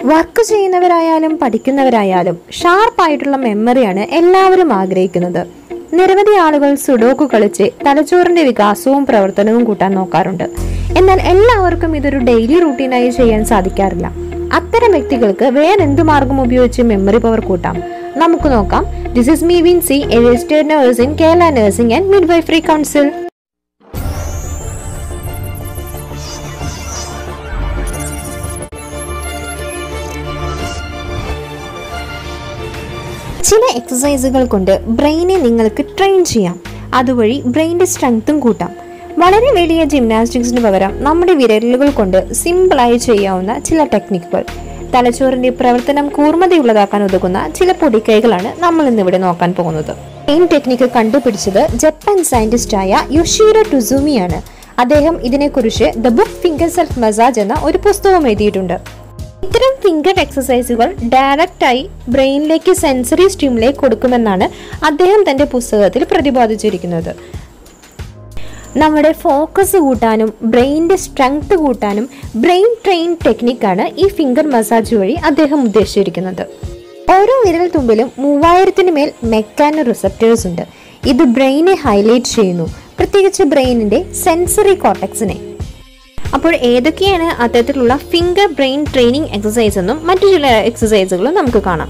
Work ചെയ്യുന്നവരായാലും പഠിക്കുന്നവരായാലും ഷാർപ്പായിട്ടുള്ള മെമ്മറിയാണ് എല്ലാവരും ആഗ്രഹിക്കുന്നത്. നിരവധി ആളുകൾ സുഡോക്കു കളിച്ച് തലച്ചോറിന്റെ വികാസവും പ്രവർത്തനവും കൂട്ടാൻ നോക്കാറുണ്ട്. എന്നാൽ എല്ലാവർക്കും ഇതൊരു ഡെയിലി റൂട്ടീനായി ചെയ്യാൻ സാധിക്കാറില്ല. അത്തരം വ്യക്തികൾക്ക് വേറെന്തു മാർഗം ഉപയോഗിച്ച് മെമ്മറി പവർ കൂട്ടാം? നമുക്ക് നോക്കാം. This is me Vincy, A registered nurse in Kerala nursing and midwifery council. ചില എക്സസൈസുകൾ കൊണ്ട് ബ്രെയിനെ നിങ്ങൾക്ക് ട്രെയിൻ ചെയ്യാം. അതുവഴി ബ്രെയിൻ്റെ സ്ട്രെങ്ത്തും കൂട്ടാം. വളരെ വലിയ ജിംനാസ്റ്റിക്സിന് പകരം നമ്മുടെ വിരലുകൾ കൊണ്ട് സിമ്പിളായി ചെയ്യാവുന്ന ചില ടെക്നിക്കുകൾ, തലച്ചോറിന്റെ പ്രവർത്തനം കൂർമ്മതയുള്ളതാക്കാൻ ഉതകുന്ന ചില പൊടിക്കൈകളാണ് നമ്മൾ ഇന്നിവിടെ നോക്കാൻ പോകുന്നത്. മെയിൻ ടെക്നിക്ക് കണ്ടുപിടിച്ചത് ജപ്പാൻ സയന്റിസ്റ്റായ യോഷിറോ ടുസുമിയാണ്. അദ്ദേഹം ഇതിനെക്കുറിച്ച് the book finger self massage എന്ന ഒരു പുസ്തകം എഴുതിയിട്ടുണ്ട്. ഇത്തരം ഫിംഗർ എക്സസൈസുകൾ ഡയറക്റ്റായി ബ്രെയിനിലേക്ക് സെൻസറി സ്റ്റിമുലേറ്റ് കൊടുക്കുമെന്നാണ് അദ്ദേഹം തന്റെ പുസ്തകത്തിൽ പ്രതിപാദിച്ചിരിക്കുന്നത്. നമ്മുടെ ഫോക്കസ് കൂട്ടാനും ബ്രെയിനിന്റെ സ്ട്രെങ്ത് കൂട്ടാനും ബ്രെയിൻ ട്രെയിൻ ടെക്നിക്കാണ് ഈ ഫിംഗർ മസാജ് വഴി അദ്ദേഹം ഉദ്ദേശിച്ചിരിക്കുന്നത്. ഓരോ വിരൽ തുമ്പിലും 3000 മേൽ മെക്കാനോ റിസപ്റ്റേഴ്സ് ഉണ്ട്. ഇത് ബ്രെയിനെ ഹൈലൈറ്റ് ചെയ്യുന്നു, പ്രത്യേകിച്ച് ബ്രെയിനിന്റെ സെൻസറി കോർട്ടെക്സിനെ. അപ്പോൾ ഏതൊക്കെയാണ് അത്തരത്തിലുള്ള ഫിംഗർ ബ്രെയിൻ ട്രെയിനിങ് എക്സസൈസ് എന്നും മറ്റു ചില എക്സസൈസുകളും നമുക്ക് കാണാം.